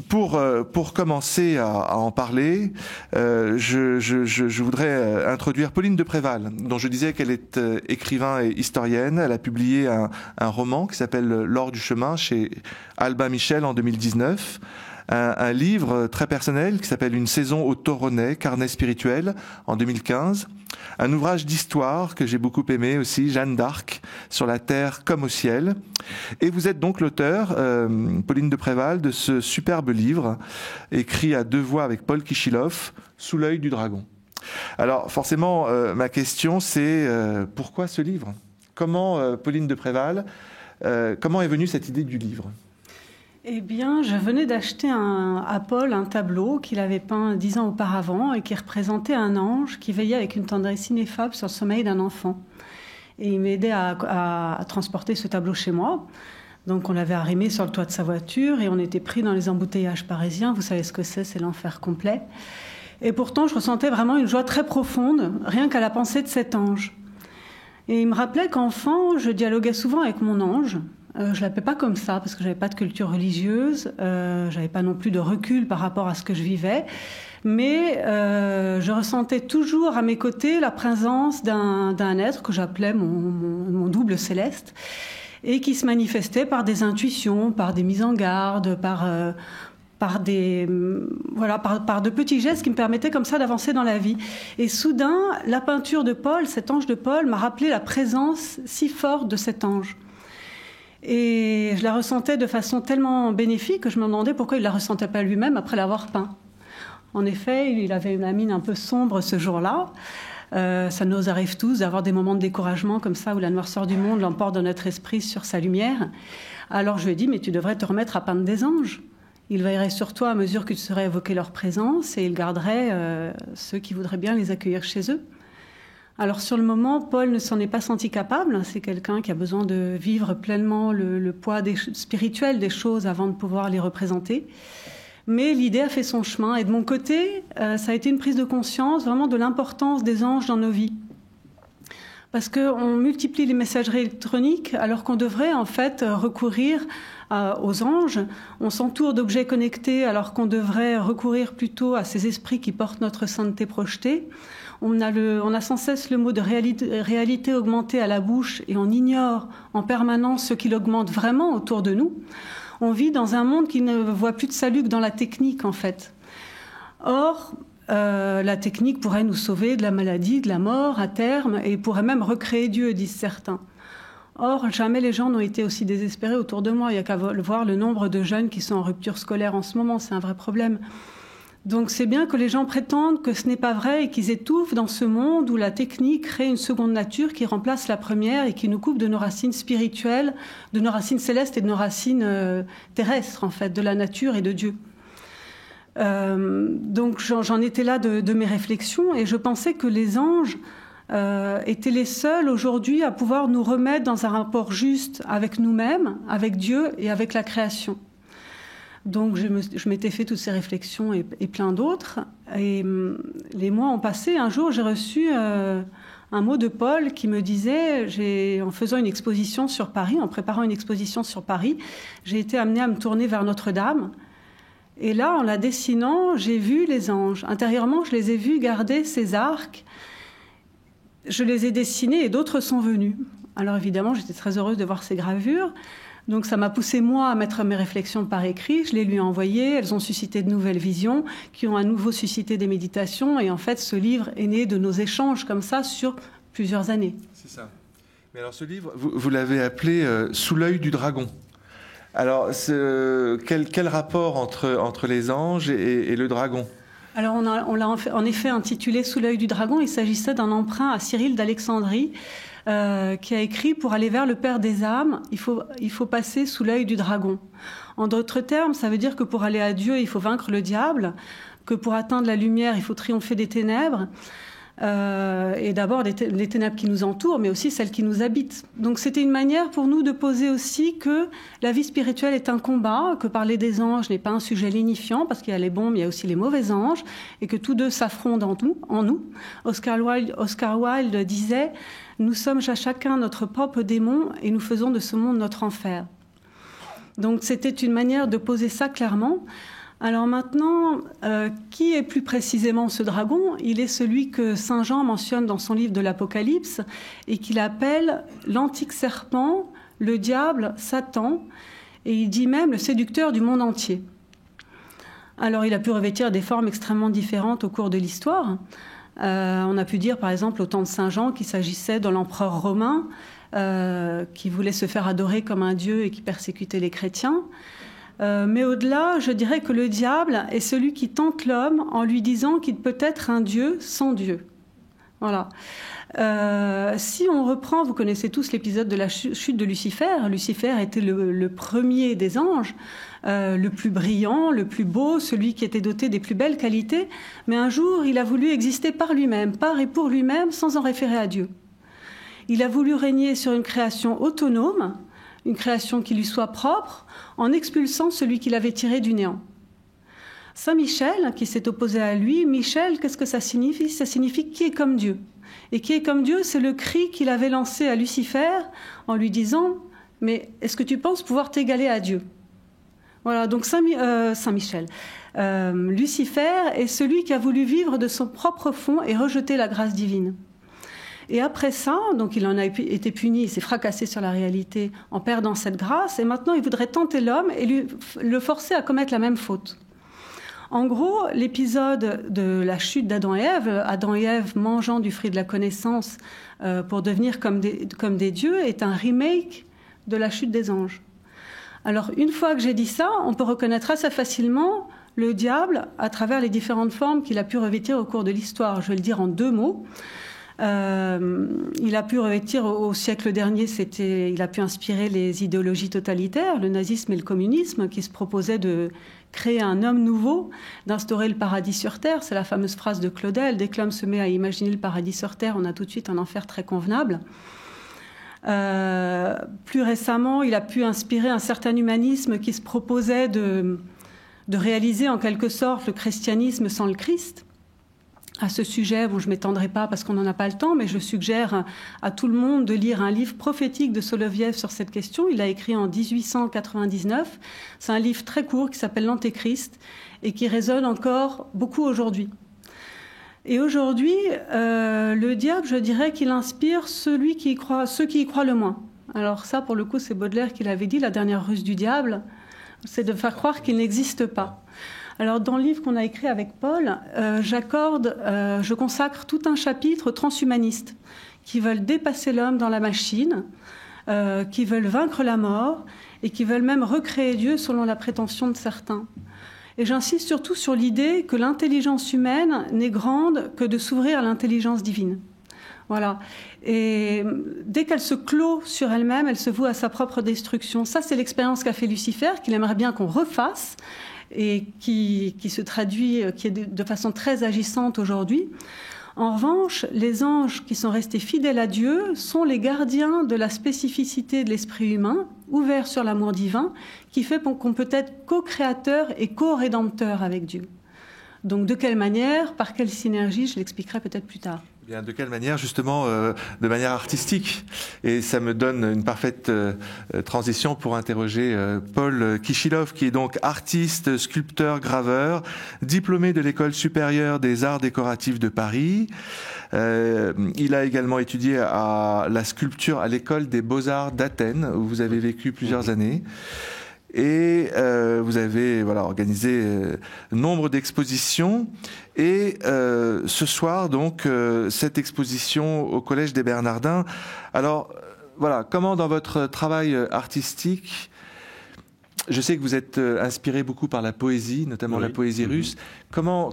Pour commencer à en parler, je voudrais introduire Pauline de Préval, dont je disais qu'elle est écrivain et historienne. Elle a publié un roman qui s'appelle L'or du chemin chez Albin Michel en 2019. Un livre très personnel qui s'appelle Une saison au Toronnet, carnet spirituel, en 2015. Un ouvrage d'histoire que j'ai beaucoup aimé aussi, Jeanne d'Arc, sur la terre comme au ciel. Et vous êtes donc l'auteur, Pauline de Préval, de ce superbe livre, écrit à deux voix avec Paul Kichilov, Sous l'œil du dragon. Alors forcément, ma question c'est pourquoi ce livre ? Comment, Pauline de Préval, comment est venue cette idée du livre ? Eh bien, je venais d'acheter à Paul un tableau qu'il avait peint 10 ans auparavant et qui représentait un ange qui veillait avec une tendresse ineffable sur le sommeil d'un enfant. Et il m'aidait à transporter ce tableau chez moi. Donc on l'avait arrimé sur le toit de sa voiture et on était pris dans les embouteillages parisiens. Vous savez ce que c'est l'enfer complet. Et pourtant, je ressentais vraiment une joie très profonde, rien qu'à la pensée de cet ange. Et il me rappelait qu'enfant, je dialoguais souvent avec mon ange. Je l'appelais pas comme ça parce que j'avais pas de culture religieuse, j'avais pas non plus de recul par rapport à ce que je vivais, mais je ressentais toujours à mes côtés la présence d'un être que j'appelais mon double céleste et qui se manifestait par des intuitions, par des mises en garde, par de petits gestes qui me permettaient comme ça d'avancer dans la vie. Et soudain, la peinture de Paul, cet ange de Paul, m'a rappelé la présence si forte de cet ange. Et je la ressentais de façon tellement bénéfique que je me demandais pourquoi il ne la ressentait pas lui-même après l'avoir peint. En effet, il avait la mine un peu sombre ce jour-là. Ça nous arrive tous d'avoir des moments de découragement comme ça où la noirceur du monde l'emporte dans notre esprit sur sa lumière. Alors je lui ai dit, mais tu devrais te remettre à peindre des anges. Ils veilleraient sur toi à mesure que tu serais évoqué leur présence et ils garderaient ceux qui voudraient bien les accueillir chez eux. Alors sur le moment, Paul ne s'en est pas senti capable. C'est quelqu'un qui a besoin de vivre pleinement le poids spirituel des choses avant de pouvoir les représenter. Mais l'idée a fait son chemin. Et de mon côté, ça a été une prise de conscience vraiment de l'importance des anges dans nos vies. Parce qu'on multiplie les messageries électroniques alors qu'on devrait en fait recourir aux anges. On s'entoure d'objets connectés alors qu'on devrait recourir plutôt à ces esprits qui portent notre sainteté projetée. On a sans cesse le mot de réalité augmentée à la bouche et on ignore en permanence ce qui l'augmente vraiment autour de nous. On vit dans un monde qui ne voit plus de salut que dans la technique, en fait. Or, la technique pourrait nous sauver de la maladie, de la mort à terme, et pourrait même recréer Dieu, disent certains. Or, jamais les gens n'ont été aussi désespérés autour de moi. Il n'y a qu'à voir le nombre de jeunes qui sont en rupture scolaire en ce moment, c'est un vrai problème. Donc c'est bien que les gens prétendent que ce n'est pas vrai et qu'ils étouffent dans ce monde où la technique crée une seconde nature qui remplace la première et qui nous coupe de nos racines spirituelles, de nos racines célestes et de nos racines terrestres, en fait, de la nature et de Dieu. Donc j'en étais là de mes réflexions et je pensais que les anges étaient les seuls aujourd'hui à pouvoir nous remettre dans un rapport juste avec nous-mêmes, avec Dieu et avec la création. Donc je m'étais fait toutes ces réflexions et plein d'autres. Et les mois ont passé. Un jour, j'ai reçu un mot de Paul qui me disait, en faisant une exposition sur Paris, en préparant une exposition sur Paris, j'ai été amenée à me tourner vers Notre-Dame. Et là, en la dessinant, j'ai vu les anges. Intérieurement, je les ai vus garder ces arcs. Je les ai dessinés et d'autres sont venus. Alors évidemment, j'étais très heureuse de voir ces gravures. Donc ça m'a poussé, moi, à mettre mes réflexions par écrit. Je les lui ai envoyées. Elles ont suscité de nouvelles visions qui ont à nouveau suscité des méditations. Et en fait, ce livre est né de nos échanges comme ça sur plusieurs années. C'est ça. Mais alors ce livre, vous l'avez appelé « Sous l'œil du dragon ». Alors, quel rapport entre les anges et le dragon ? Alors, on l'a en effet intitulé « Sous l'œil du dragon ». Il s'agissait d'un emprunt à Cyril d'Alexandrie, qui a écrit « Pour aller vers le Père des âmes, il faut passer sous l'œil du dragon ». En d'autres termes, ça veut dire que pour aller à Dieu, il faut vaincre le diable, que pour atteindre la lumière, il faut triompher des ténèbres, et d'abord les ténèbres qui nous entourent, mais aussi celles qui nous habitent. Donc c'était une manière pour nous de poser aussi que la vie spirituelle est un combat, que parler des anges n'est pas un sujet lénifiant, parce qu'il y a les bons, mais il y a aussi les mauvais anges, et que tous deux s'affrontent en nous. Oscar Wilde disait « Nous sommes à chacun notre propre démon, et nous faisons de ce monde notre enfer ». Donc c'était une manière de poser ça clairement. Alors maintenant, qui est plus précisément ce dragon ? Il est celui que Saint Jean mentionne dans son livre de l'Apocalypse et qu'il appelle l'antique serpent, le diable, Satan, et il dit même le séducteur du monde entier. Alors il a pu revêtir des formes extrêmement différentes au cours de l'histoire. On a pu dire par exemple au temps de Saint Jean qu'il s'agissait de l'empereur romain qui voulait se faire adorer comme un dieu et qui persécutait les chrétiens. Mais au-delà, je dirais que le diable est celui qui tente l'homme en lui disant qu'il peut être un dieu sans Dieu. Voilà. Si on reprend, vous connaissez tous l'épisode de la chute de Lucifer. Lucifer était le premier des anges, le plus brillant, le plus beau, celui qui était doté des plus belles qualités. Mais un jour, il a voulu exister par lui-même, par et pour lui-même, sans en référer à Dieu. Il a voulu régner sur une création autonome, une création qui lui soit propre, en expulsant celui qu'il avait tiré du néant. Saint Michel, qui s'est opposé à lui, Michel, qu'est-ce que ça signifie ? Ça signifie qui est comme Dieu. Et qui est comme Dieu, c'est le cri qu'il avait lancé à Lucifer en lui disant « Mais est-ce que tu penses pouvoir t'égaler à Dieu ?» Voilà, donc Saint Michel. Lucifer est celui qui a voulu vivre de son propre fond et rejeter la grâce divine. Et après ça, donc il en a été puni, il s'est fracassé sur la réalité en perdant cette grâce, et maintenant il voudrait tenter l'homme et le forcer à commettre la même faute. En gros, l'épisode de la chute d'Adam et Ève mangeant du fruit de la connaissance pour devenir comme des dieux, est un remake de la chute des anges. Alors, une fois que j'ai dit ça, on peut reconnaître assez facilement le diable à travers les différentes formes qu'il a pu revêtir au cours de l'histoire. Je vais le dire en 2 mots. Il a pu revêtir au siècle dernier, il a pu inspirer les idéologies totalitaires, le nazisme et le communisme, qui se proposaient de créer un homme nouveau, d'instaurer le paradis sur terre. C'est la fameuse phrase de Claudel: dès que l'homme se met à imaginer le paradis sur terre, on a tout de suite un enfer très convenable. Plus récemment, il a pu inspirer un certain humanisme qui se proposait de réaliser en quelque sorte le christianisme sans le Christ. À ce sujet, bon, je ne m'étendrai pas parce qu'on n'en a pas le temps, mais je suggère à tout le monde de lire un livre prophétique de Soloviev sur cette question. Il l'a écrit en 1899. C'est un livre très court qui s'appelle l'Antéchrist et qui résonne encore beaucoup aujourd'hui. Et aujourd'hui, le diable, je dirais qu'il inspire ceux qui y croient le moins. Alors ça, pour le coup, c'est Baudelaire qui l'avait dit, la dernière ruse du diable, c'est de faire croire qu'il n'existe pas. Alors, dans le livre qu'on a écrit avec Paul, je consacre tout un chapitre aux transhumanistes qui veulent dépasser l'homme dans la machine, qui veulent vaincre la mort et qui veulent même recréer Dieu selon la prétention de certains. Et j'insiste surtout sur l'idée que l'intelligence humaine n'est grande que de s'ouvrir à l'intelligence divine. Voilà. Et dès qu'elle se clôt sur elle-même, elle se voue à sa propre destruction. Ça, c'est l'expérience qu'a fait Lucifer, qu'il aimerait bien qu'on refasse, et qui se traduit, qui est de façon très agissante aujourd'hui. En revanche, les anges qui sont restés fidèles à Dieu sont les gardiens de la spécificité de l'esprit humain, ouvert sur l'amour divin, qui fait qu'on peut être co-créateur et co-rédempteur avec Dieu. Donc de quelle manière, par quelle synergie, je l'expliquerai peut-être plus tard. Bien, de quelle manière, justement, de manière artistique. Et ça me donne une parfaite transition pour interroger Paul Kichilov, qui est donc artiste, sculpteur, graveur, diplômé de l'École supérieure des arts décoratifs de Paris. Il a également étudié la sculpture à l'École des Beaux-Arts d'Athènes, où vous avez vécu plusieurs années. Et vous avez organisé nombre d'expositions. Et ce soir, donc, cette exposition au Collège des Bernardins. Alors, comment dans votre travail artistique, je sais que vous êtes inspiré beaucoup par la poésie, notamment la poésie russe. Comment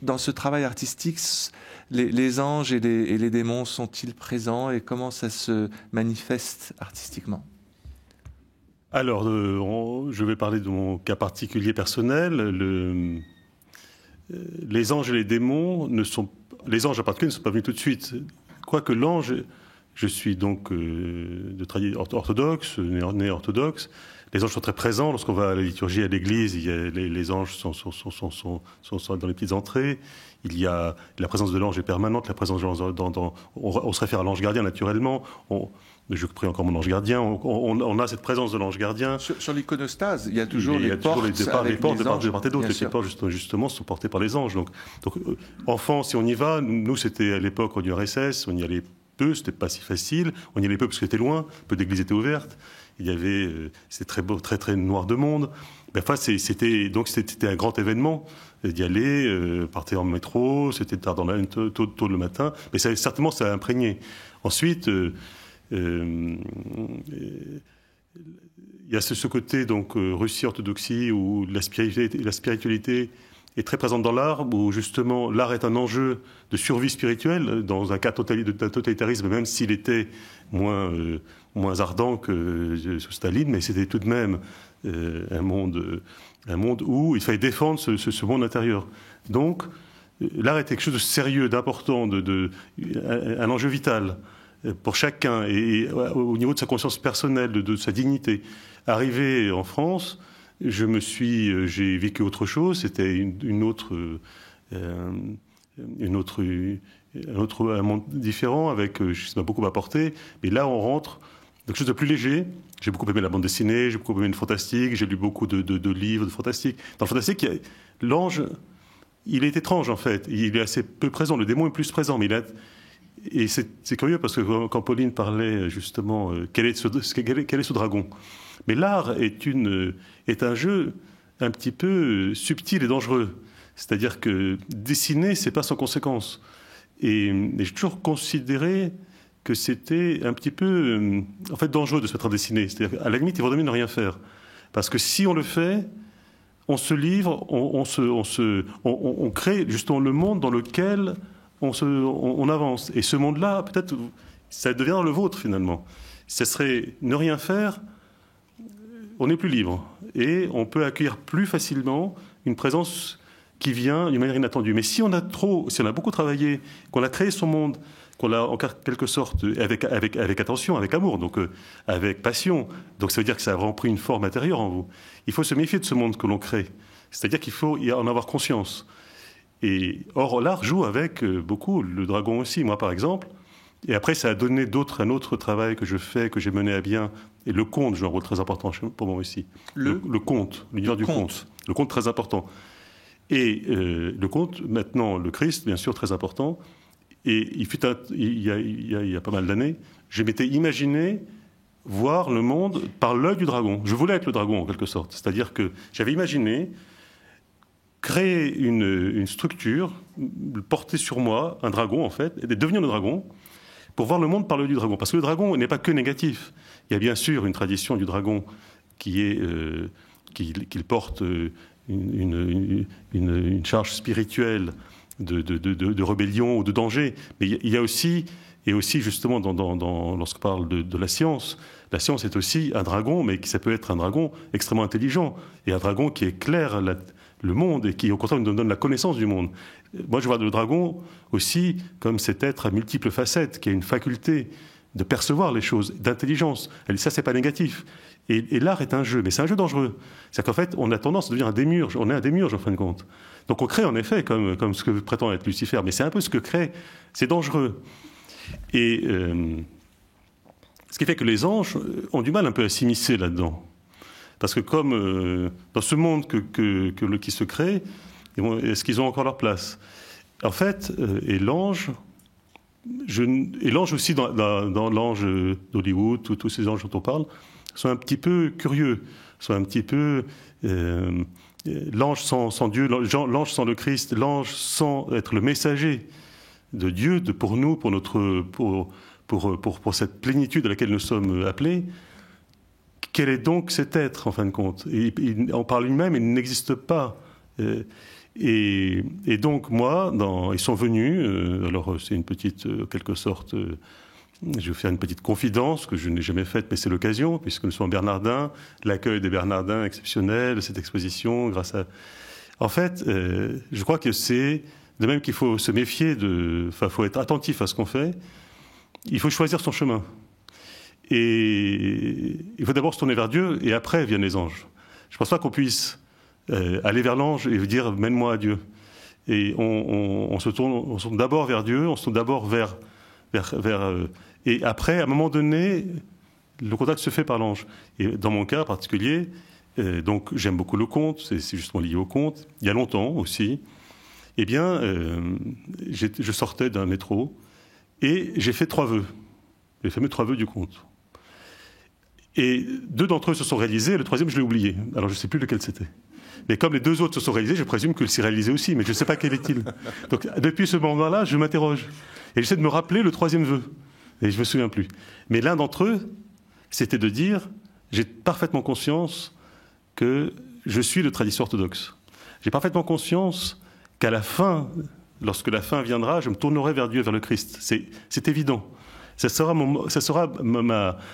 dans ce travail artistique, les anges et les démons sont-ils présents et comment ça se manifeste artistiquement ? Alors, je vais parler de mon cas particulier personnel. Les anges et les démons les anges en particulier ne sont pas venus tout de suite. Quoique l'ange Je suis donc de tradition orthodoxe, né orthodoxe. Les anges sont très présents. Lorsqu'on va à la liturgie à l'église, les anges sont dans les petites entrées. La présence de l'ange est permanente. La présence de l'ange on se réfère à l'ange gardien naturellement. Je prie encore mon ange gardien. On a cette présence de l'ange gardien. Sur l'iconostase, il y a toujours les portes de part et d'autre. Et ces portes, justement, sont portées par les anges. Donc, enfant, si on y va, nous, c'était à l'époque en URSS, on y allait peu, c'était pas si facile. On y allait peu parce que c'était loin, peu d'églises étaient ouvertes. C'était très beau, très très noir de monde. Enfin, c'était un grand événement d'y aller, partir en métro, c'était tard tôt le matin, mais certainement ça a imprégné. Ensuite, il y a ce côté donc Russie orthodoxie où la spiritualité est très présente dans l'art, où justement l'art est un enjeu de survie spirituelle dans un cas d'un totalitarisme, même s'il était moins ardent que sous Staline, mais c'était tout de même un monde où il fallait défendre ce monde intérieur. Donc l'art était quelque chose de sérieux, d'important, un enjeu vital pour chacun, et au niveau de sa conscience personnelle, de sa dignité. Arrivé en France, j'ai vécu autre chose, c'était un monde différent, avec, ça m'a beaucoup apporté, mais là on rentre dans quelque chose de plus léger. J'ai beaucoup aimé la bande dessinée, j'ai beaucoup aimé le fantastique, j'ai lu beaucoup de livres de fantastique. Dans le fantastique, l'ange, il est étrange en fait, il est assez peu présent, le démon est plus présent, mais et c'est curieux parce que quand Pauline parlait justement, quel est ce dragon ? Mais l'art est un jeu un petit peu subtil et dangereux. C'est-à-dire que dessiner, c'est pas sans conséquence. Et j'ai toujours considéré que c'était un petit peu, en fait, dangereux de se mettre à dessiner. C'est-à-dire qu'à la limite, il vaut mieux ne rien faire. Parce que si on le fait, on se livre, on crée justement le monde dans lequel on avance. Et ce monde-là, peut-être, ça devient le vôtre finalement. Ce serait ne rien faire, on n'est plus libre. Et on peut accueillir plus facilement une présence qui vient d'une manière inattendue. Mais si on a beaucoup travaillé, qu'on a créé son monde, qu'on l'a en quelque sorte avec attention, avec amour, donc avec passion, donc ça veut dire que ça a vraiment pris une forme intérieure en vous. Il faut se méfier de ce monde que l'on crée. C'est-à-dire qu'il faut en avoir conscience. Or, l'art joue avec beaucoup, le dragon aussi, moi par exemple. Et après, ça a donné un autre travail que je fais, que j'ai mené à bien. Et le conte joue un rôle très important pour moi aussi. Le conte, l'univers du conte. Le conte très important. Et le conte, maintenant, le Christ, bien sûr, très important. Et il y a pas mal d'années, je m'étais imaginé voir le monde par l'œil du dragon. Je voulais être le dragon, en quelque sorte. C'est-à-dire que j'avais imaginé créer une structure, porter sur moi un dragon, en fait, et devenir le dragon, pour voir le monde par l'œil du dragon. Parce que le dragon n'est pas que négatif. Il y a bien sûr une tradition du dragon qu'il porte une charge spirituelle de rébellion ou de danger. Mais il y a aussi, et aussi justement lorsqu'on parle de la science est aussi un dragon, mais ça peut être un dragon extrêmement intelligent, et un dragon qui éclaire le monde et qui, au contraire, nous donne la connaissance du monde. Moi, je vois le dragon aussi comme cet être à multiples facettes, qui a une faculté de percevoir les choses, d'intelligence. Et ça, c'est pas négatif. Et l'art est un jeu, mais c'est un jeu dangereux. C'est-à-dire qu'en fait, on a tendance à devenir un démiurge. On est un démiurge, en fin de compte. Donc on crée, en effet, comme ce que prétend être Lucifer, mais c'est un peu ce que crée. C'est dangereux. Et ce qui fait que les anges ont du mal un peu à s'immiscer là-dedans. Parce que comme dans ce monde qui se crée, est-ce qu'ils ont encore leur place ? En fait, et l'ange aussi dans l'ange d'Hollywood, tous ces anges dont on parle, sont un petit peu curieux, sont un petit peu l'ange sans Dieu, l'ange sans le Christ, l'ange sans être le messager de Dieu, pour nous, pour cette plénitude à laquelle nous sommes appelés. Quel est donc cet être, en fin de compte ? En par lui-même, il n'existe pas. Et donc, moi, ils sont venus, alors c'est une petite, quelque sorte, je vais faire une petite confidence que je n'ai jamais faite, mais c'est l'occasion, puisque nous sommes Bernardins, l'accueil des Bernardins exceptionnel, cette exposition, grâce à... En fait, je crois que c'est de même qu'il faut se méfier faut être attentif à ce qu'on fait. il faut choisir son chemin. Et il faut d'abord se tourner vers Dieu, et après viennent les anges. Je ne pense pas qu'on puisse aller vers l'ange et dire « mène-moi à Dieu ». Et on se tourne d'abord vers Dieu, on se tourne d'abord vers et après, à un moment donné, le contact se fait par l'ange. Et dans mon cas particulier, donc j'aime beaucoup le conte, c'est justement lié au conte. Il y a longtemps aussi, eh bien, je sortais d'un métro et j'ai fait 3 vœux, les fameux 3 vœux du conte. Et 2 d'entre eux se sont réalisés, le 3e je l'ai oublié. Alors je ne sais plus lequel c'était. Mais comme les 2 autres se sont réalisés, je présume qu'il s'est réalisé aussi, mais je ne sais pas quel est-il. Donc depuis ce moment-là, je m'interroge. Et j'essaie de me rappeler le 3e vœu. Et je ne me souviens plus. Mais l'un d'entre eux, c'était de dire, j'ai parfaitement conscience que je suis de tradition orthodoxe. J'ai parfaitement conscience qu'à la fin, lorsque la fin viendra, je me tournerai vers Dieu, vers le Christ. C'est évident. Ça sera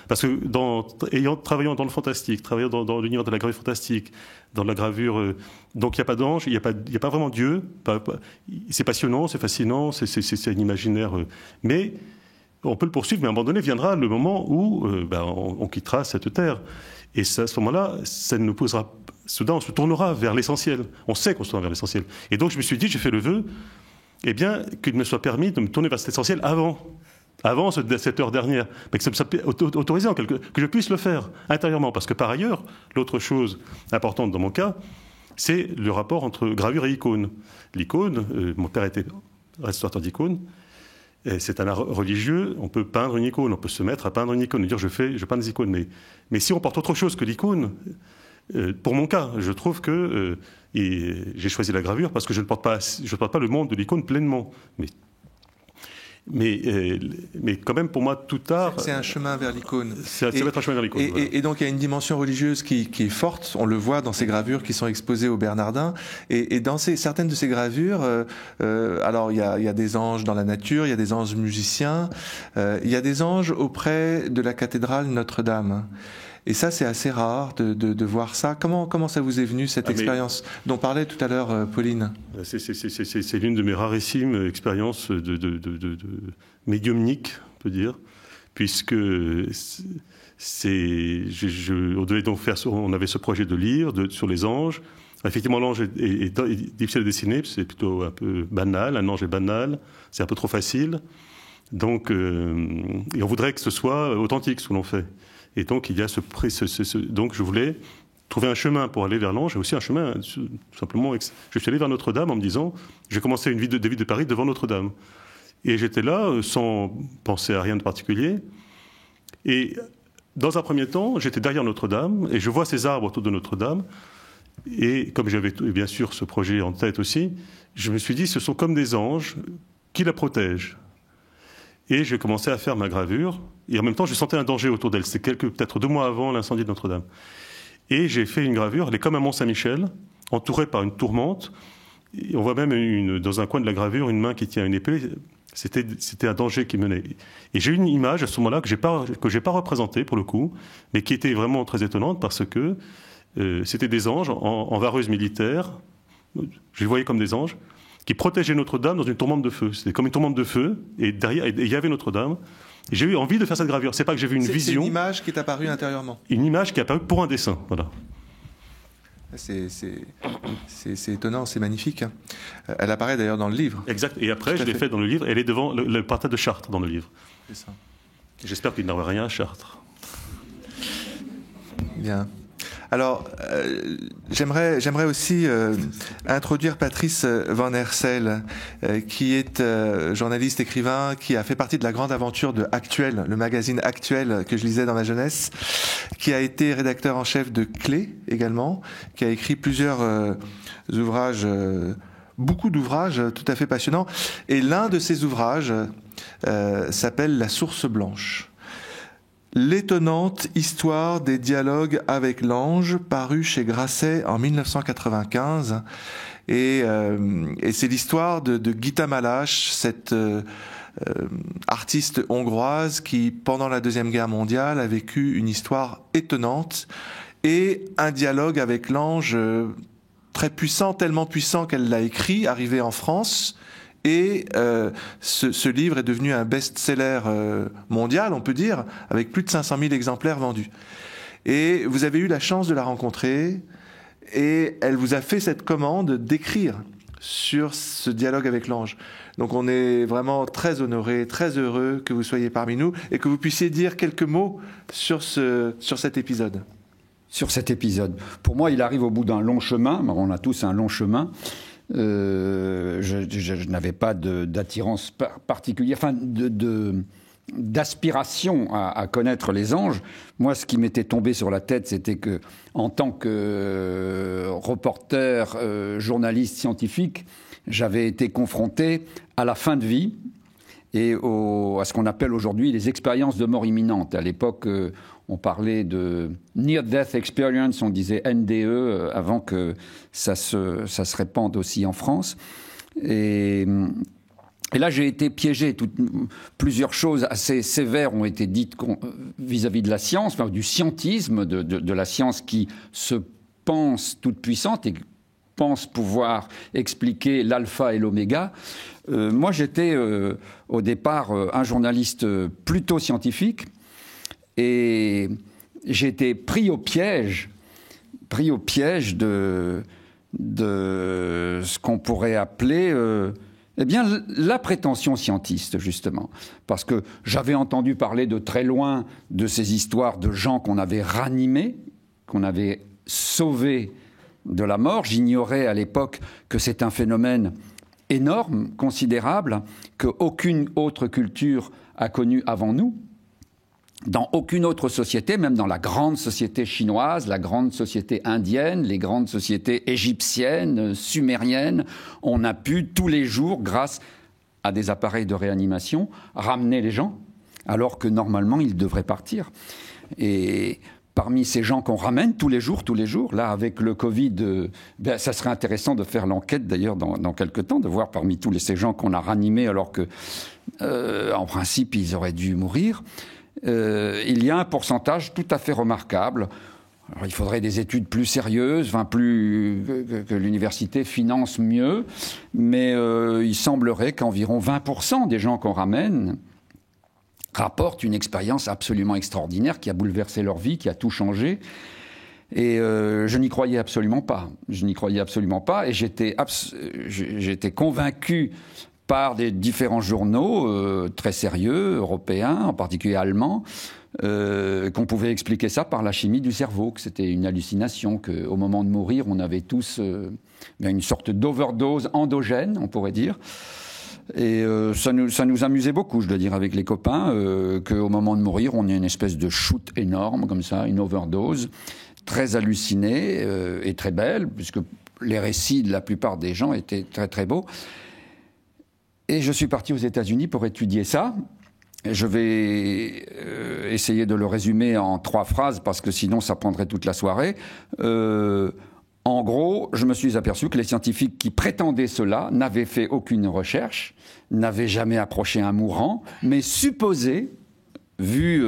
parce que travaillant dans le fantastique, travaillant dans l'univers de la gravure fantastique, dans la gravure, donc il n'y a pas d'ange, il n'y a pas vraiment Dieu. C'est passionnant, c'est fascinant, c'est un imaginaire, mais on peut le poursuivre. Mais à un moment donné viendra le moment où on quittera cette terre, et à ce moment-là, ça nous posera. Soudain, on se tournera vers l'essentiel. On sait qu'on se tourne vers l'essentiel. Et donc je me suis dit, j'ai fait le vœu, eh bien, qu'il me soit permis de me tourner vers cet essentiel avant cette heure dernière, mais que ça me soit autorisé, que je puisse le faire intérieurement. Parce que par ailleurs, l'autre chose importante dans mon cas, c'est le rapport entre gravure et icône. L'icône, mon père était restaurateur d'icônes, c'est un art religieux, on peut peindre une icône, on peut se mettre à peindre une icône, et dire je peins des icônes, mais si on porte autre chose que l'icône, pour mon cas, je trouve que j'ai choisi la gravure parce que je ne porte pas le monde de l'icône pleinement. Mais quand même, pour moi, tout art... C'est un chemin vers l'icône. Ça va être un chemin vers l'icône. Et donc, il y a une dimension religieuse qui est forte. On le voit dans ces gravures qui sont exposées au Bernardin. Et dans certaines de ces gravures, alors, il y a des anges dans la nature, il y a des anges musiciens, il y a des anges auprès de la cathédrale Notre-Dame. Et ça, c'est assez rare de voir ça. Comment ça vous est venu, cette expérience dont parlait tout à l'heure Pauline? C'est l'une de mes rarissimes expériences de médiumnique, on peut dire, puisque on avait ce projet de livre sur les anges. Effectivement, l'ange est difficile à dessiner, c'est plutôt un peu banal. Un ange est banal, c'est un peu trop facile. Donc, et on voudrait que ce soit authentique, ce que l'on fait. Et donc, il y a donc, je voulais trouver un chemin pour aller vers l'ange, et aussi un chemin, tout simplement. Je suis allé vers Notre-Dame en me disant, j'ai commencé une visite de Paris devant Notre-Dame. Et j'étais là, sans penser à rien de particulier. Et dans un premier temps, j'étais derrière Notre-Dame, et je vois ces arbres autour de Notre-Dame. Et comme j'avais bien sûr ce projet en tête aussi, je me suis dit, ce sont comme des anges qui la protègent. Et j'ai commencé à faire ma gravure. Et en même temps, je sentais un danger autour d'elle. C'était peut-être 2 mois avant l'incendie de Notre-Dame. Et j'ai fait une gravure, elle est comme un Mont-Saint-Michel, entourée par une tourmente. Et on voit même dans un coin de la gravure une main qui tient une épée. C'était un danger qui menait. Et j'ai une image à ce moment-là que j'ai pas représentée pour le coup, mais qui était vraiment très étonnante parce que c'était des anges en vareuse militaire. Je les voyais comme des anges qui protégeait Notre-Dame dans une tourmente de feu. C'était comme une tourmente de feu, et derrière, il y avait Notre-Dame. Et j'ai eu envie de faire cette gravure. C'est pas que j'ai vu une vision. C'est une image qui est apparue intérieurement. Une image qui est apparue pour un dessin, voilà. C'est étonnant, c'est magnifique. Elle apparaît d'ailleurs dans le livre. Exact. Et après, je l'ai fait dans le livre. Elle est devant le portrait de Chartres dans le livre. C'est ça. J'espère qu'il n'aura rien à Chartres. Bien. Alors, j'aimerais aussi introduire Patrice Van Hersel, qui est journaliste, écrivain, qui a fait partie de la grande aventure de Actuel, le magazine Actuel que je lisais dans ma jeunesse, qui a été rédacteur en chef de Clé également, qui a écrit plusieurs ouvrages, beaucoup d'ouvrages tout à fait passionnants. Et l'un de ces ouvrages s'appelle La Source Blanche. L'étonnante histoire des dialogues avec l'ange, paru chez Grasset en 1995. Et c'est l'histoire de Gita Malache, cette artiste hongroise qui, pendant la Deuxième Guerre mondiale, a vécu une histoire étonnante et un dialogue avec l'ange très puissant, tellement puissant qu'elle l'a écrit, arrivé en France, Et ce livre est devenu un best-seller mondial, on peut dire, avec plus de 500 000 exemplaires vendus. Et vous avez eu la chance de la rencontrer, et elle vous a fait cette commande d'écrire sur ce dialogue avec l'ange. Donc on est vraiment très honorés, très heureux que vous soyez parmi nous, et que vous puissiez dire quelques mots sur cet épisode. Sur cet épisode. Pour moi, il arrive au bout d'un long chemin. On a tous un long chemin. Je n'avais pas d'attirance particulière, enfin d'aspiration à connaître les anges. Moi, ce qui m'était tombé sur la tête, c'était que, en tant que reporter, journaliste scientifique, j'avais été confronté à la fin de vie et à ce qu'on appelle aujourd'hui les expériences de mort imminente. À l'époque, on parlait de Near Death Experience, on disait NDE avant que ça se répande aussi en France. Et là, j'ai été piégé. Plusieurs choses assez sévères ont été dites vis-à-vis de la science, enfin, du scientisme, de la science qui se pense toute puissante et pense pouvoir expliquer l'alpha et l'oméga. Moi, j'étais au départ un journaliste plutôt scientifique. Et j'ai été pris au piège de ce qu'on pourrait appeler la prétention scientiste, justement. Parce que j'avais entendu parler de très loin de ces histoires de gens qu'on avait ranimés, qu'on avait sauvés de la mort. J'ignorais à l'époque que c'est un phénomène énorme, considérable, qu'aucune autre culture a connu avant nous. Dans aucune autre société, même dans la grande société chinoise, la grande société indienne, les grandes sociétés égyptiennes, sumériennes, on a pu tous les jours, grâce à des appareils de réanimation, ramener les gens, alors que normalement ils devraient partir. Et parmi ces gens qu'on ramène tous les jours, là avec le Covid, ça serait intéressant de faire l'enquête d'ailleurs dans quelques temps, de voir parmi tous ces gens qu'on a ranimés alors que, en principe, ils auraient dû mourir. Il y a un pourcentage tout à fait remarquable. Alors, il faudrait des études plus sérieuses, que l'université finance mieux, mais il semblerait qu'environ 20% des gens qu'on ramène rapportent une expérience absolument extraordinaire qui a bouleversé leur vie, qui a tout changé. Et je n'y croyais absolument pas. Et j'étais convaincu par des différents journaux très sérieux, européens, en particulier allemands, qu'on pouvait expliquer ça par la chimie du cerveau, que c'était une hallucination, qu'au moment de mourir, on avait tous une sorte d'overdose endogène, on pourrait dire. Et ça nous amusait beaucoup, je dois dire, avec les copains, qu'au moment de mourir, on ait une espèce de shoot énorme, comme ça, une overdose, très hallucinée et très belle, puisque les récits de la plupart des gens étaient très très beaux. Et je suis parti aux États-Unis pour étudier ça. Je vais essayer de le résumer en 3 phrases, parce que sinon ça prendrait toute la soirée. En gros, je me suis aperçu que les scientifiques qui prétendaient cela n'avaient fait aucune recherche, n'avaient jamais approché un mourant, mais supposaient, vu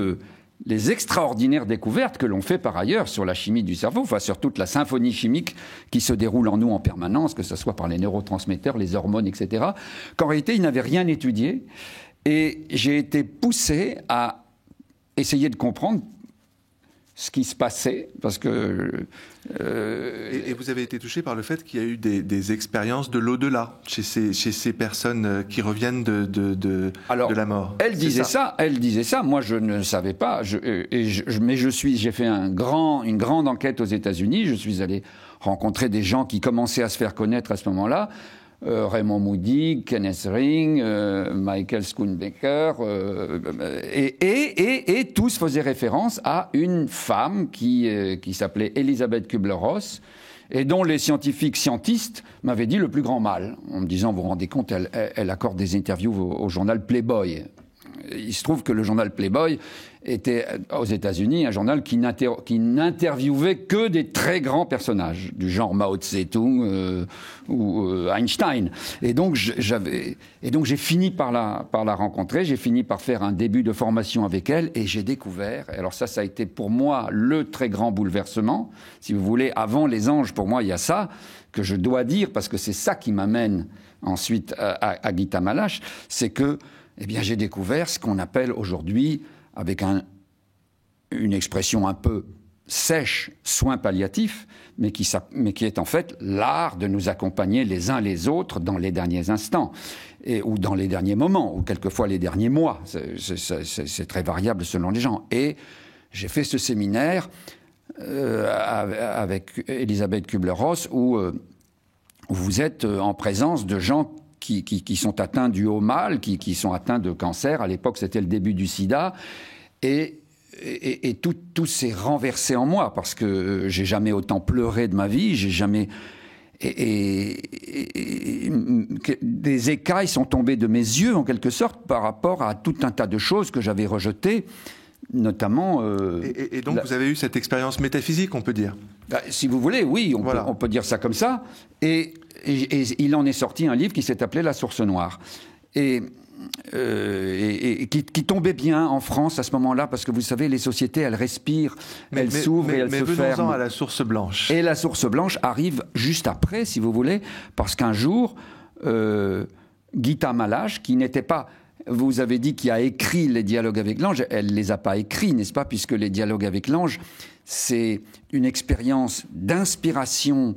les extraordinaires découvertes que l'on fait par ailleurs sur la chimie du cerveau, enfin sur toute la symphonie chimique qui se déroule en nous en permanence, que ce soit par les neurotransmetteurs, les hormones, etc., qu'en réalité, ils n'avaient rien étudié. Et j'ai été poussé à essayer de comprendre ce qui se passait, parce que... Et vous avez été touché par le fait qu'il y a eu des expériences de l'au-delà chez ces personnes qui reviennent de la mort. Elle disait ça, moi je ne savais pas, mais j'ai fait une grande enquête aux États-Unis, je suis allé rencontrer des gens qui commençaient à se faire connaître à ce moment-là, Raymond Moody, Kenneth Ring, Michael Schoonbeker, et tous faisaient référence à une femme qui s'appelait Elisabeth Kubler-Ross, et dont les scientistes m'avaient dit le plus grand mal, en me disant, vous vous rendez compte, elle accorde des interviews au journal Playboy. il se trouve que le journal Playboy était, aux États-Unis, un journal qui n'interviewait que des très grands personnages, du genre Mao Tse-tung ou Einstein. Et donc, j'ai fini par la rencontrer, j'ai fini par faire un début de formation avec elle, et j'ai découvert, alors ça a été pour moi le très grand bouleversement. Si vous voulez, avant les anges, pour moi, il y a ça, que je dois dire, parce que c'est ça qui m'amène ensuite à Gita Malache, c'est que, eh bien, j'ai découvert ce qu'on appelle aujourd'hui, avec une expression un peu sèche, soins palliatifs, mais qui est en fait l'art de nous accompagner les uns les autres dans les derniers instants, ou dans les derniers moments, ou quelquefois les derniers mois. C'est très variable selon les gens. Et j'ai fait ce séminaire avec Elisabeth Kubler-Ross, où vous êtes en présence de gens qui sont atteints du haut mal, qui sont atteints de cancer. À l'époque, c'était le début du sida. Et tout s'est renversé en moi, parce que j'ai jamais autant pleuré de ma vie, j'ai jamais... des écailles sont tombées de mes yeux, en quelque sorte, par rapport à tout un tas de choses que j'avais rejetées, notamment... Et donc vous avez eu cette expérience métaphysique, on peut dire? Si vous voulez, oui, on peut dire ça comme ça. Et il en est sorti un livre qui s'est appelé La Source Noire. Et qui tombait bien en France à ce moment-là, parce que vous savez, les sociétés, elles respirent, elles s'ouvrent et elles se ferment. Mais venons-en à La Source Blanche. Et La Source Blanche arrive juste après, si vous voulez, parce qu'un jour, Gita Malache, qui n'était pas... Vous avez dit qu'il a écrit les dialogues avec l'ange. Elle ne les a pas écrits, n'est-ce pas? Puisque les dialogues avec l'ange, c'est une expérience d'inspiration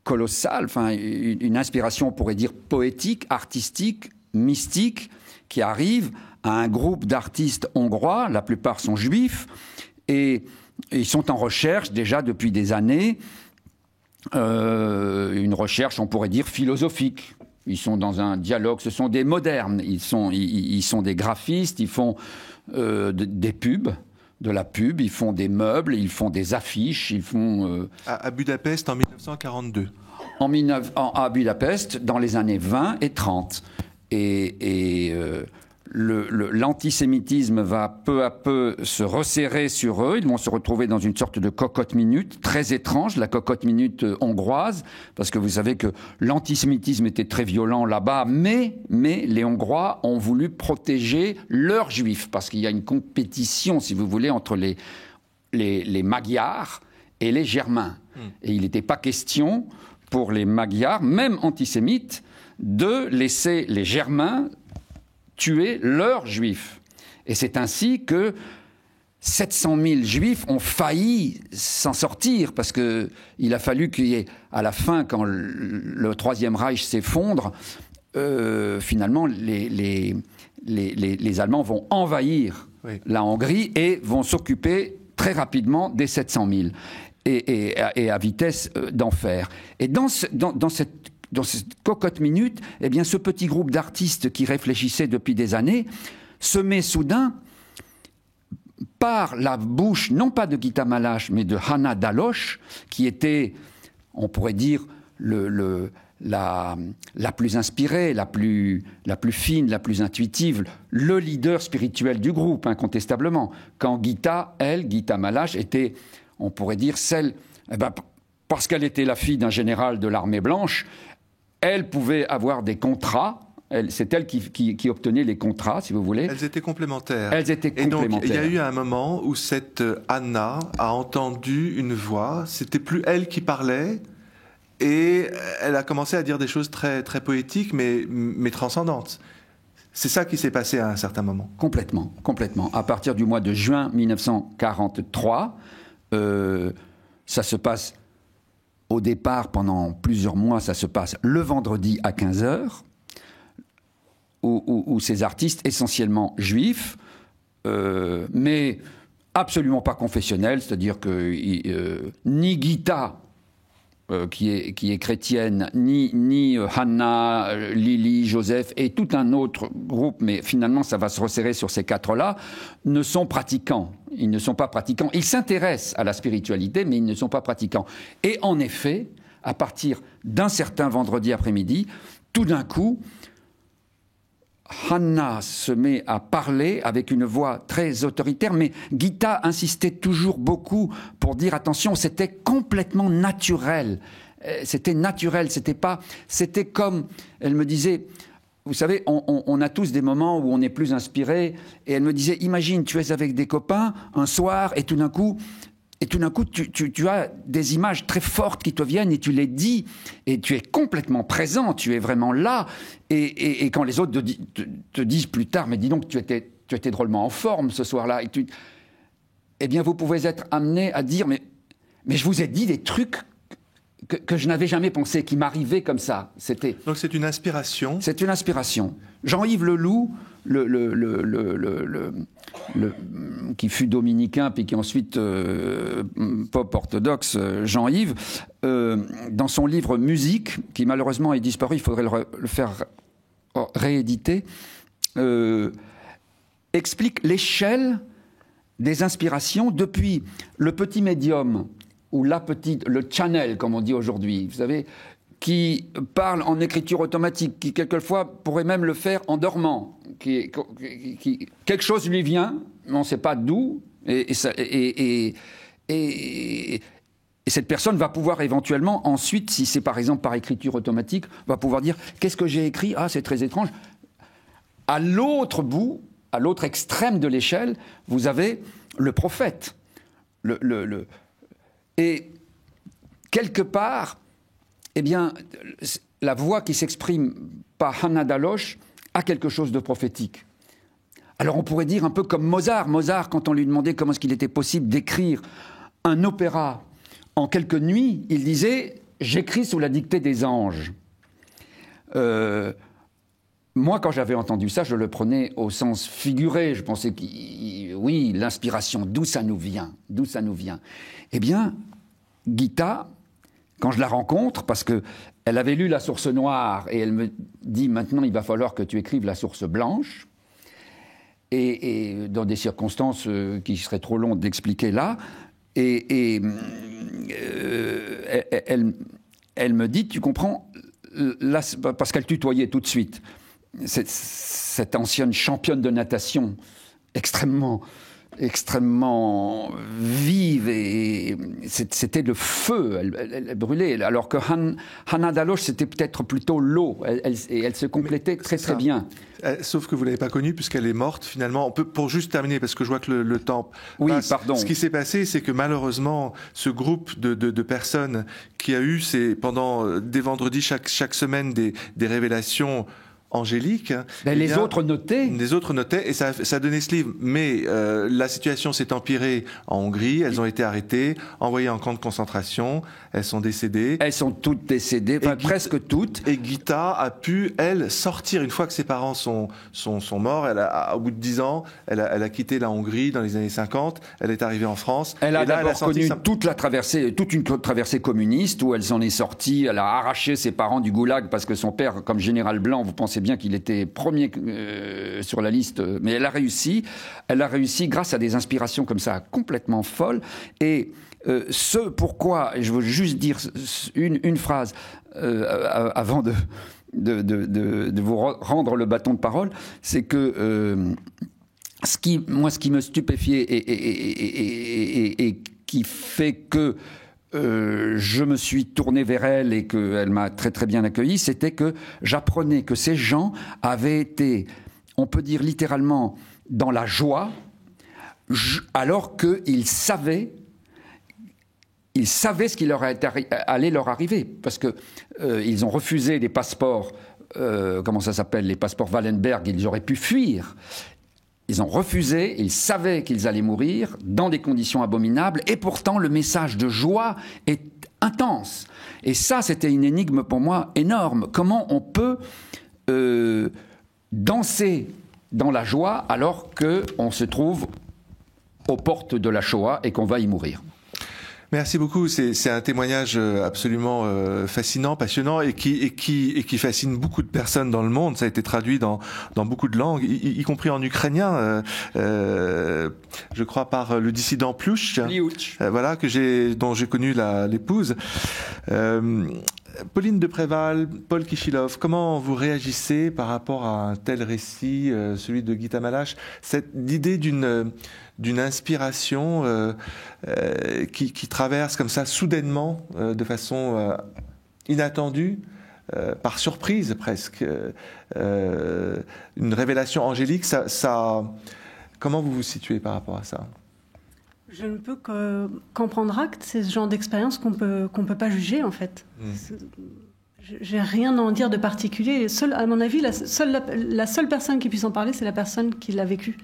colossale, enfin une inspiration, on pourrait dire, poétique, artistique, mystique, qui arrive à un groupe d'artistes hongrois, la plupart sont juifs, et ils sont en recherche déjà depuis des années, une recherche, on pourrait dire, philosophique. Ils sont dans un dialogue, ce sont des modernes, ils sont des graphistes, ils font des pubs, de la pub, ils font des meubles, ils font des affiches, ils font... À Budapest en 1942. À Budapest, dans les années 20 et 30. Et l'antisémitisme va peu à peu se resserrer sur eux. Ils vont se retrouver dans une sorte de cocotte minute très étrange, la cocotte minute hongroise, parce que vous savez que l'antisémitisme était très violent là-bas, mais les Hongrois ont voulu protéger leurs juifs, parce qu'il y a une compétition, si vous voulez, entre les Magyars et les Germains. Et il n'était pas question pour les Magyars, même antisémites, de laisser les Germains tuer leurs juifs. Et c'est ainsi que 700 000 juifs ont failli s'en sortir, parce qu'il a fallu qu'il y ait, à la fin, quand le Troisième Reich s'effondre, finalement, les Allemands vont envahir la Hongrie et vont s'occuper très rapidement des 700 000, et à vitesse d'enfer. Et dans cette cocotte minute, eh bien, ce petit groupe d'artistes qui réfléchissaient depuis des années se met soudain, par la bouche, non pas de Gita Malache, mais de Hanna Daloche, qui était, on pourrait dire, la plus inspirée, la plus fine, la plus intuitive, le leader spirituel du groupe, incontestablement. Quand Gita Malache, était, on pourrait dire, celle... parce qu'elle était la fille d'un général de l'armée blanche, elle pouvait avoir des contrats. C'est elle qui obtenait les contrats, si vous voulez. Elles étaient complémentaires. Et donc, il y a eu un moment où cette Anna a entendu une voix. C'était plus elle qui parlait, et elle a commencé à dire des choses très, très poétiques, mais transcendantes. C'est ça qui s'est passé à un certain moment. Complètement. À partir du mois de juin 1943, ça se passe... Au départ, pendant plusieurs mois, ça se passe le vendredi à 15h, où ces artistes, essentiellement juifs, mais absolument pas confessionnels, c'est-à-dire que ni Gita, qui est chrétienne, ni Hanna, Lily, Joseph et tout un autre groupe, mais finalement ça va se resserrer sur ces quatre-là, ne sont pratiquants. Ils ne sont pas pratiquants. Ils s'intéressent à la spiritualité, mais ils ne sont pas pratiquants. Et en effet, à partir d'un certain vendredi après-midi, tout d'un coup, Hanna se met à parler avec une voix très autoritaire, mais Gita insistait toujours beaucoup pour dire attention, c'était complètement naturel. C'était naturel, c'était comme, elle me disait, vous savez, on a tous des moments où on est plus inspiré, et elle me disait, imagine, tu es avec des copains un soir, et tout d'un coup, tu as des images très fortes qui te viennent et tu les dis et tu es complètement présent, tu es vraiment là. Et quand les autres te disent plus tard, mais dis donc, tu étais drôlement en forme ce soir-là. Eh bien, vous pouvez être amené à dire, mais je vous ai dit des trucs que je n'avais jamais pensé, qui m'arrivaient comme ça. Donc c'est une inspiration. C'est une inspiration. Jean-Yves Leloup, qui fut dominicain puis qui ensuite pop orthodoxe, Jean-Yves, dans son livre Musique, qui malheureusement est disparu, il faudrait le faire rééditer, explique l'échelle des inspirations depuis le petit médium ou le channel, comme on dit aujourd'hui, vous savez, qui parle en écriture automatique, qui quelquefois pourrait même le faire en dormant, quelque chose lui vient, mais on ne sait pas d'où, et cette personne va pouvoir éventuellement ensuite, si c'est par exemple par écriture automatique, va pouvoir dire « Qu'est-ce que j'ai écrit ? Ah, c'est très étrange ». À l'autre bout, à l'autre extrême de l'échelle, vous avez le prophète. Et quelque part, eh bien, la voix qui s'exprime par Hanna Dalosh a quelque chose de prophétique. Alors on pourrait dire un peu comme Mozart. Mozart, quand on lui demandait comment est-ce qu'il était possible d'écrire un opéra en quelques nuits, il disait « J'écris sous la dictée des anges ». Moi, quand j'avais entendu ça, je le prenais au sens figuré. Je pensais oui, l'inspiration, d'où ça nous vient ? Eh bien, Gita, quand je la rencontre, parce qu'elle avait lu La Source Noire, et elle me dit, maintenant, il va falloir que tu écrives La Source Blanche, et dans des circonstances qui seraient trop longues d'expliquer là, elle me dit, tu comprends, là, parce qu'elle tutoyait tout de suite, cette ancienne championne de natation extrêmement vive, et c'était le feu, elle brûlait, alors que Hanna Dalosh, c'était peut-être plutôt l'eau, elle se complétait très bien. Sauf que vous ne l'avez pas connue puisqu'elle est morte finalement. Pour juste terminer, parce que je vois que le temps passe. Pardon. Ce qui s'est passé, c'est que malheureusement, ce groupe de personnes qui a eu dès vendredi chaque semaine des révélations angélique. Les autres notaient. Les autres notaient, et ça a donné ce livre. Mais la situation s'est empirée en Hongrie. Elles ont été arrêtées, envoyées en camp de concentration. Elles sont décédées. Elles sont toutes décédées, presque toutes. Et Gita a pu, elle, sortir, une fois que ses parents sont morts. Au bout de 10 ans, elle a quitté la Hongrie dans les années 50. Elle est arrivée en France. Elle a d'abord connu toute une traversée communiste où elle s'en est sortie. Elle a arraché ses parents du goulag parce que son père, comme général blanc, vous pensez bien qu'il était premier sur la liste, mais elle a réussi grâce à des inspirations comme ça, complètement folles. Et ce pourquoi, et je veux juste dire une phrase avant de vous rendre le bâton de parole, c'est que ce qui me stupéfiait et qui fait que je me suis tourné vers elle et qu'elle m'a très très bien accueilli, c'était que j'apprenais que ces gens avaient été, on peut dire littéralement, dans la joie, alors qu'ils savaient ce qui allait leur arriver, parce que ils ont refusé les passeports, les passeports Wallenberg, ils auraient pu fuir. Ils ont refusé, ils savaient qu'ils allaient mourir dans des conditions abominables, et pourtant le message de joie est intense. Et ça, c'était une énigme pour moi énorme. Comment on peut danser dans la joie alors qu'on se trouve aux portes de la Shoah et qu'on va y mourir ? Merci beaucoup. C'est un témoignage absolument fascinant, passionnant, et qui fascine beaucoup de personnes dans le monde. Ça a été traduit dans beaucoup de langues, y compris en ukrainien, je crois par le dissident Pliouch, voilà, dont j'ai connu l'épouse. Pauline de Préval, Paul Kichilov, comment vous réagissez par rapport à un tel récit, celui de Guy Tamalache, l'idée d'une inspiration qui traverse comme ça soudainement, de façon inattendue, par surprise presque, une révélation angélique, comment vous vous situez par rapport à ça ? Je ne peux qu'en prendre acte. C'est ce genre d'expérience qu'on peut pas juger, en fait. J'ai rien à en dire de particulier. À mon avis, la seule personne qui puisse en parler, c'est la personne qui l'a vécu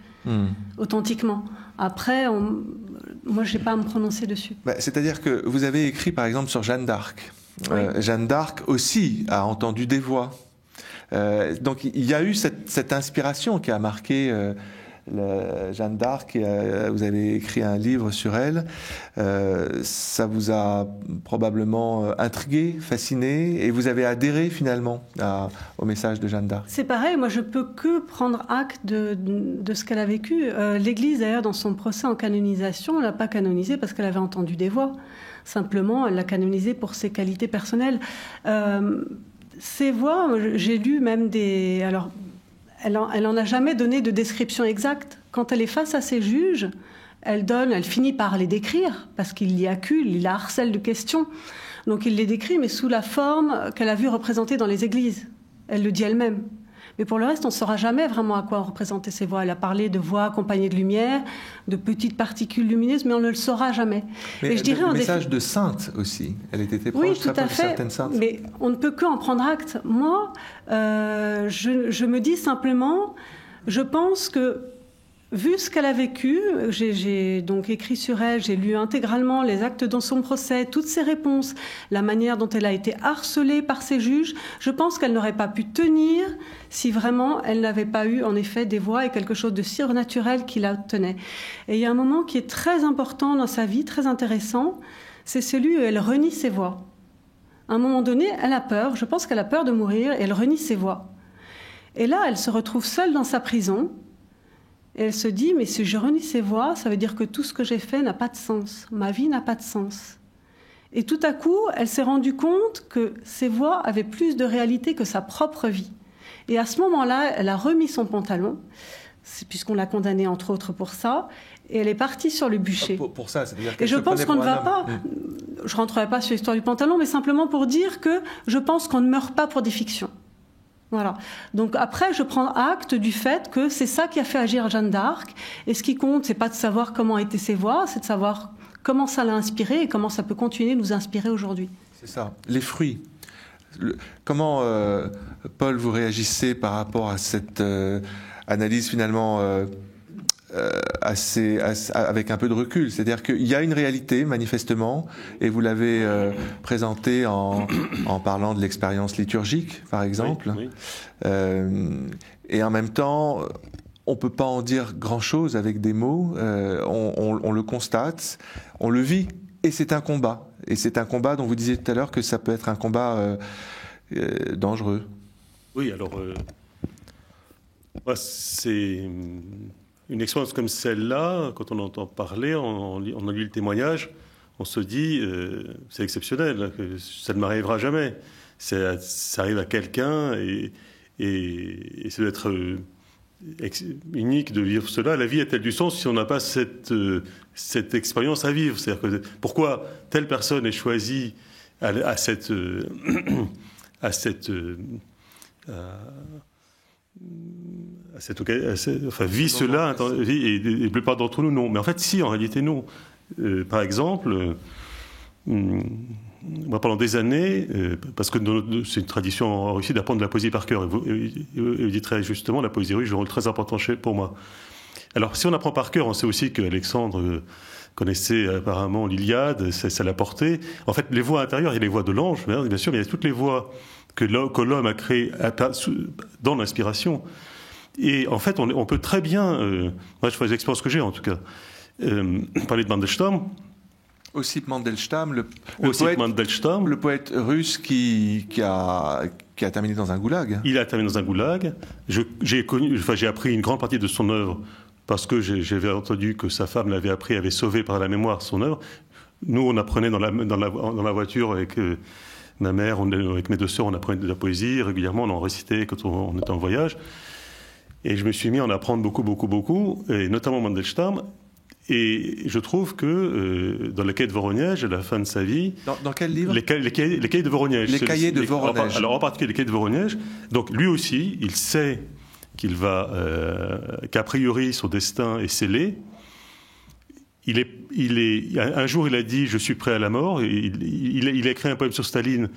authentiquement. Après, moi, je n'ai pas à me prononcer dessus. C'est-à-dire que vous avez écrit, par exemple, sur Jeanne d'Arc. Oui. Jeanne d'Arc aussi a entendu des voix. Donc, il y a eu cette inspiration qui a marqué... Jeanne d'Arc, vous avez écrit un livre sur elle, ça vous a probablement intrigué, fasciné, et vous avez adhéré finalement au message de Jeanne d'Arc. C'est pareil, moi je peux que prendre acte de ce qu'elle a vécu. L'Église d'ailleurs dans son procès en canonisation, elle l'a pas canonisée parce qu'elle avait entendu des voix. Simplement, elle l'a canonisée pour ses qualités personnelles. Ces voix, j'ai lu même des... Alors, elle n'en a jamais donné de description exacte. Quand elle est face à ses juges, elle finit par les décrire, parce qu'il l'y accule, il la harcèle de questions. Donc il les décrit, mais sous la forme qu'elle a vue représentée dans les églises. Elle le dit elle-même. Mais pour le reste, on ne saura jamais vraiment à quoi représenter ces voix. Elle a parlé de voix accompagnées de lumière, de petites particules lumineuses, mais on ne le saura jamais. Mais je dirais le message de sainte aussi. Elle était proche, oui, tout à fait. Certaines saintes. Mais on ne peut qu'en prendre acte. Moi, je me dis simplement, je pense que vu ce qu'elle a vécu, j'ai donc écrit sur elle, j'ai lu intégralement les actes dans son procès, toutes ses réponses, la manière dont elle a été harcelée par ses juges. Je pense qu'elle n'aurait pas pu tenir si vraiment elle n'avait pas eu en effet des voix et quelque chose de surnaturel qui la tenait. Et il y a un moment qui est très important dans sa vie, très intéressant, c'est celui où elle renie ses voix. À un moment donné, elle a peur, je pense qu'elle a peur de mourir, et elle renie ses voix. Et là, elle se retrouve seule dans sa prison. Et elle se dit, mais si je renie ces voix, ça veut dire que tout ce que j'ai fait n'a pas de sens. Ma vie n'a pas de sens. Et tout à coup, elle s'est rendue compte que ces voix avaient plus de réalité que sa propre vie. Et à ce moment-là, elle a remis son pantalon, puisqu'on l'a condamnée entre autres pour ça, et elle est partie sur le bûcher. Pour ça, c'est-à-dire et je pense qu'on ne va pas... Je ne rentrerai pas sur l'histoire du pantalon, mais simplement pour dire que je pense qu'on ne meurt pas pour des fictions. Voilà. Donc après, je prends acte du fait que c'est ça qui a fait agir Jeanne d'Arc. Et ce qui compte, c'est pas de savoir comment étaient ses voix, c'est de savoir comment ça l'a inspiré et comment ça peut continuer de nous inspirer aujourd'hui. C'est ça. Les fruits. Comment, Paul, vous réagissez par rapport à cette analyse finalement avec un peu de recul? C'est-à-dire qu'il y a une réalité, manifestement, et vous l'avez présentée en parlant de l'expérience liturgique, par exemple. Oui, oui. Et en même temps, on ne peut pas en dire grand-chose avec des mots. On le constate, on le vit, et c'est un combat. Et c'est un combat dont vous disiez tout à l'heure que ça peut être un combat dangereux. Oui, alors... c'est... Une expérience comme celle-là, quand on entend parler, on a lu le témoignage, on se dit, c'est exceptionnel, ça ne m'arrivera jamais. Ça arrive à quelqu'un et ça doit être unique de vivre cela. La vie a-t-elle du sens si on n'a pas cette expérience à vivre? C'est-à-dire que pourquoi telle personne est choisie à cette vit cela, et la plupart d'entre nous, non. Mais en fait, si, en réalité, non. Par exemple, moi, pendant des années, parce que c'est une tradition en Russie d'apprendre la poésie par cœur, et vous dites très justement, la poésie russe joue un rôle très important pour moi. Alors, si on apprend par cœur, on sait aussi qu'Alexandre connaissait apparemment l'Iliade, ça l'a porté. En fait, les voix intérieures, il y a les voix de l'ange, bien sûr, mais il y a toutes les voix que l'homme a créées dans l'inspiration. Et en fait, on peut très bien, moi je fais les expériences que j'ai en tout cas, parler de Mandelstam. Ossip Mandelstam, le poète russe qui a terminé dans un goulag. Il a terminé dans un goulag. J'ai appris une grande partie de son œuvre parce que j'avais entendu que sa femme l'avait appris, avait sauvé par la mémoire son œuvre. Nous, on apprenait dans la voiture avec Ma mère, avec mes deux sœurs, on apprenait de la poésie régulièrement, on en récitait quand on était en voyage. Et je me suis mis à en apprendre beaucoup, et notamment Mandelstam. Et je trouve que dans les cahiers de Voronège, à la fin de sa vie... Dans quel livre ? Les cahiers de Voronège. Les cahiers de Voronège. Alors en particulier les cahiers de Voronège. Donc lui aussi, il sait qu'a priori son destin est scellé. Un jour, il a dit « Je suis prêt à la mort ». Il a écrit un poème sur Staline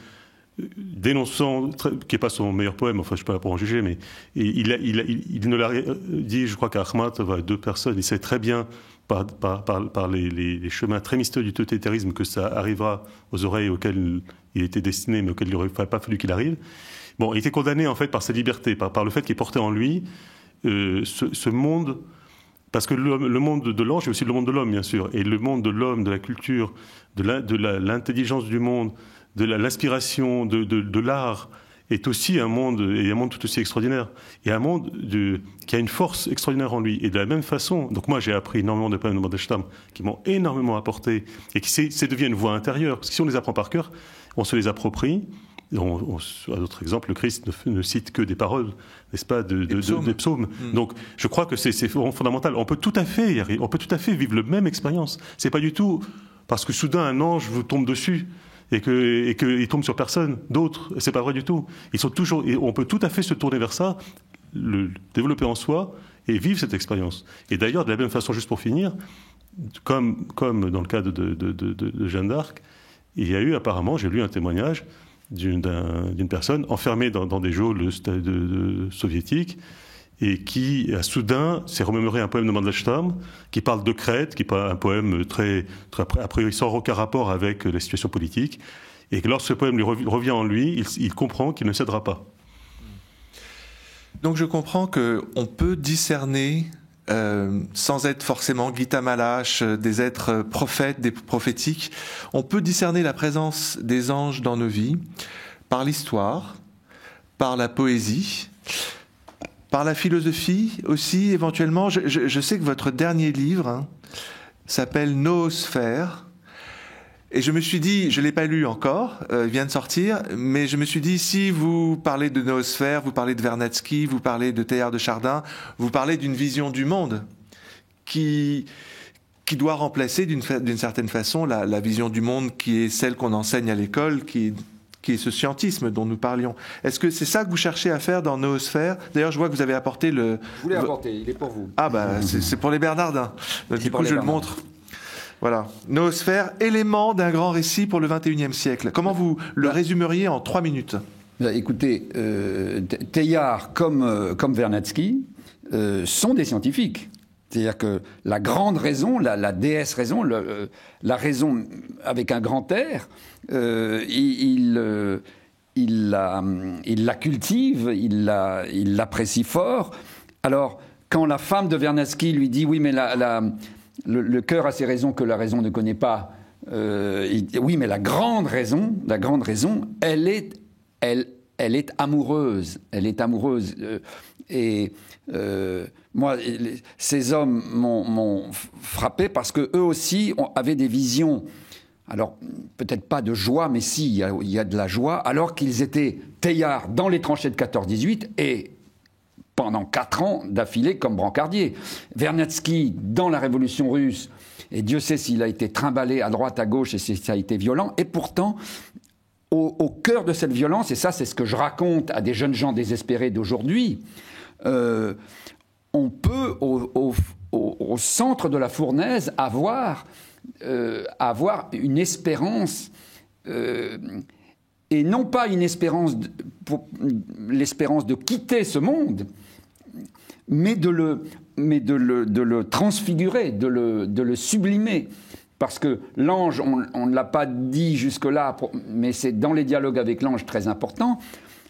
dénonçant, qui n'est pas son meilleur poème, enfin je ne suis pas là pour en juger, mais il ne l'a dit, je crois qu'à Akhmatov, deux personnes, il sait très bien par les chemins très mystérieux du totalitarisme que ça arrivera aux oreilles auxquelles il était destiné, mais auxquelles il n'aurait pas fallu qu'il arrive. Bon, il était condamné en fait par sa liberté, par le fait qu'il portait en lui ce monde... Parce que le monde de l'ange, c'est aussi le monde de l'homme, bien sûr. Et le monde de l'homme, de la culture, de l'intelligence du monde, de l'inspiration, de l'art, est aussi un monde tout aussi extraordinaire. Et un monde qui a une force extraordinaire en lui. Et de la même façon, donc moi j'ai appris énormément de poèmes de Mandelstam qui m'ont énormément apporté, et qui devient une voix intérieure. Parce que si on les apprend par cœur, on se les approprie. À d'autres exemples, le Christ ne cite que des paroles, n'est-ce pas, des psaumes. Donc, je crois que c'est fondamental. On peut tout à fait y arriver, on peut tout à fait vivre la même expérience. C'est pas du tout parce que soudain un ange vous tombe dessus et qu'il tombe sur personne d'autre. C'est pas vrai du tout. Et on peut tout à fait se tourner vers ça, le développer en soi et vivre cette expérience. Et d'ailleurs, de la même façon, juste pour finir, comme dans le cas de Jeanne d'Arc, il y a eu apparemment, j'ai lu un témoignage d'une personne enfermée dans des geôles soviétiques et qui, soudain, s'est remémoré un poème de Mandelstam qui parle de Crète, qui est un poème très a priori sans aucun rapport avec la situation politique, et que lorsque ce poème lui revient en lui, il comprend qu'il ne cédera pas. Donc je comprends qu'on peut discerner, sans être forcément Gita Malache, des êtres prophètes, des prophétiques, on peut discerner la présence des anges dans nos vies par l'histoire, par la poésie, par la philosophie aussi éventuellement. Je sais que votre dernier livre s'appelle Noosphère. Et je me suis dit, je ne l'ai pas lu encore, il vient de sortir, mais je me suis dit, si vous parlez de noosphère, vous parlez de Vernadsky, vous parlez de Teilhard de Chardin, vous parlez d'une vision du monde qui doit remplacer d'une certaine façon la vision du monde qui est celle qu'on enseigne à l'école, qui est ce scientisme dont nous parlions. Est-ce que c'est ça que vous cherchez à faire dans Noosphère ? D'ailleurs, je vois que vous avez apporté le... Je voulais apporter, il est pour vous. Ah bah, c'est pour les Bernardins. Donc, du coup, je le montre. Voilà. Noosphère, élément d'un grand récit pour le XXIe siècle. Comment vous le résumeriez en 3 minutes ? Écoutez, Teilhard comme Vernadsky sont des scientifiques. C'est-à-dire que la grande raison, la déesse raison, la raison avec un grand R, il la cultive, il l'apprécie fort. Alors, quand la femme de Vernadsky lui dit « Oui, mais le cœur a ses raisons que la raison ne connaît pas. Oui, mais la grande raison, elle est amoureuse. Elle est amoureuse. Moi, ces hommes m'ont frappé parce que eux aussi avaient des visions. Alors, peut-être pas de joie, mais si, il y a de la joie, alors qu'ils étaient Teilhard dans les tranchées de 14-18 et pendant 4 ans d'affilée comme brancardier. Vernadsky dans la Révolution russe, et Dieu sait s'il a été trimballé à droite, à gauche, et ça a été violent. Et pourtant, au cœur de cette violence, et ça c'est ce que je raconte à des jeunes gens désespérés d'aujourd'hui, on peut, au centre de la fournaise, avoir une espérance, et non pas une espérance, l'espérance de quitter ce monde, mais de le transfigurer, de le sublimer. Parce que l'ange, on ne l'a pas dit jusque-là, mais c'est dans les dialogues avec l'ange très important.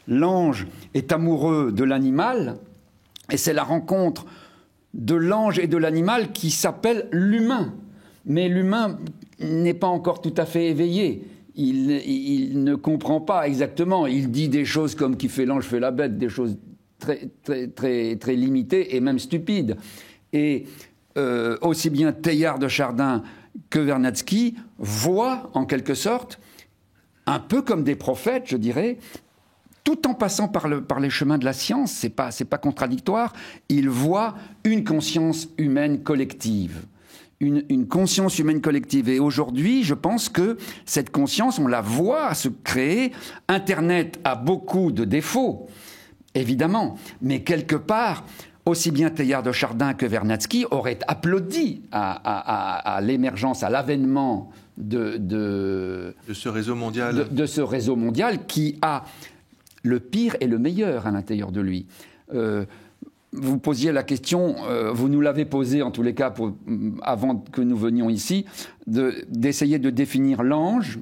L'ange est amoureux de l'animal, et c'est la rencontre de l'ange et de l'animal qui s'appelle l'humain. Mais l'humain n'est pas encore tout à fait éveillé. Il ne comprend pas exactement. Il dit des choses comme « qui fait l'ange fait la bête », des choses très, très, très, très limitées et même stupides. Et aussi bien Teilhard de Chardin que Vernadsky voient, en quelque sorte, un peu comme des prophètes, je dirais, tout en passant par les chemins de la science, c'est pas contradictoire, ils voient une conscience humaine collective. Une conscience humaine collective. Et aujourd'hui, je pense que cette conscience, on la voit se créer. Internet a beaucoup de défauts, évidemment, mais quelque part, aussi bien Teilhard de Chardin que Vernadsky auraient applaudi à l'émergence, à l'avènement de ce réseau mondial. De ce réseau mondial qui a le pire et le meilleur à l'intérieur de lui. Vous posiez la question, vous nous l'avez posée en tous les cas avant que nous venions ici, d'essayer de définir l'ange,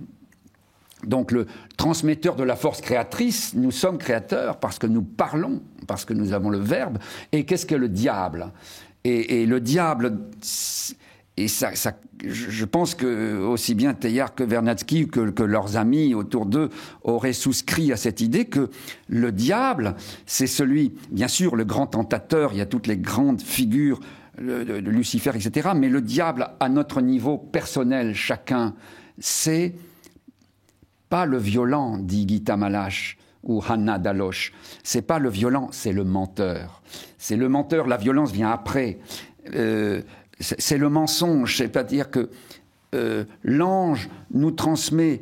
donc le transmetteur de la force créatrice. Nous sommes créateurs parce que nous parlons, parce que nous avons le verbe. Et qu'est-ce que le diable ? Et le diable, et ça, je pense que aussi bien Teilhard que Vernadsky que leurs amis autour d'eux auraient souscrit à cette idée que le diable, c'est celui, bien sûr, le grand tentateur, il y a toutes les grandes figures de Lucifer, etc. Mais le diable, à notre niveau personnel, chacun, c'est pas le violent, dit Gita Malache ou Hannah Daloche. C'est pas le violent, c'est le menteur. C'est le menteur, la violence vient après. C'est le mensonge, c'est-à-dire que l'ange nous transmet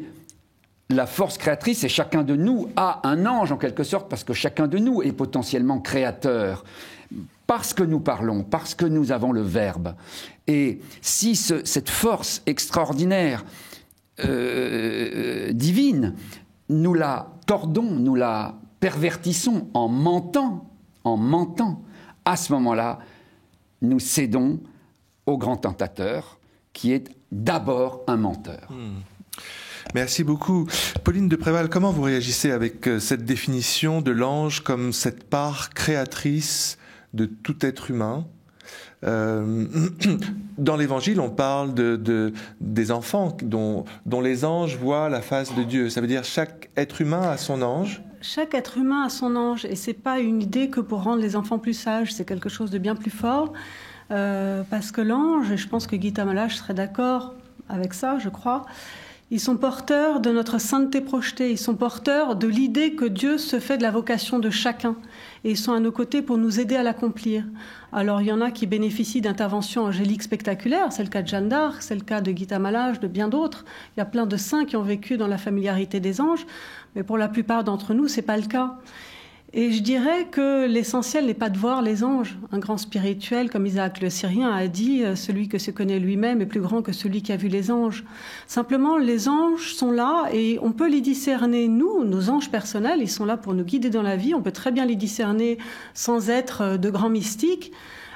la force créatrice et chacun de nous a un ange en quelque sorte parce que chacun de nous est potentiellement créateur parce que nous parlons, parce que nous avons le verbe. Et si cette force extraordinaire divine, nous la tordons, nous la pervertissons en mentant, à ce moment-là, nous cédons au grand tentateur, qui est d'abord un menteur. Merci beaucoup. Pauline de Préval, comment vous réagissez avec cette définition de l'ange comme cette part créatrice de tout être humain ? Dans l'Évangile, on parle des enfants dont les anges voient la face de Dieu. Ça veut dire chaque être humain a son ange. Chaque être humain a son ange, et c'est pas une idée que pour rendre les enfants plus sages, c'est quelque chose de bien plus fort. Parce que l'ange, et je pense que Gita Malache serait d'accord avec ça, je crois, ils sont porteurs de notre sainteté projetée, ils sont porteurs de l'idée que Dieu se fait de la vocation de chacun, et ils sont à nos côtés pour nous aider à l'accomplir. Alors il y en a qui bénéficient d'interventions angéliques spectaculaires, c'est le cas de Jeanne d'Arc, c'est le cas de Gita Malache, de bien d'autres. Il y a plein de saints qui ont vécu dans la familiarité des anges, mais pour la plupart d'entre nous, c'est pas le cas. Et je dirais que l'essentiel n'est pas de voir les anges. Un grand spirituel, comme Isaac le Syrien a dit, celui que se connaît lui-même est plus grand que celui qui a vu les anges. Simplement, les anges sont là et on peut les discerner. Nous, nos anges personnels, ils sont là pour nous guider dans la vie. On peut très bien les discerner sans être de grands mystiques,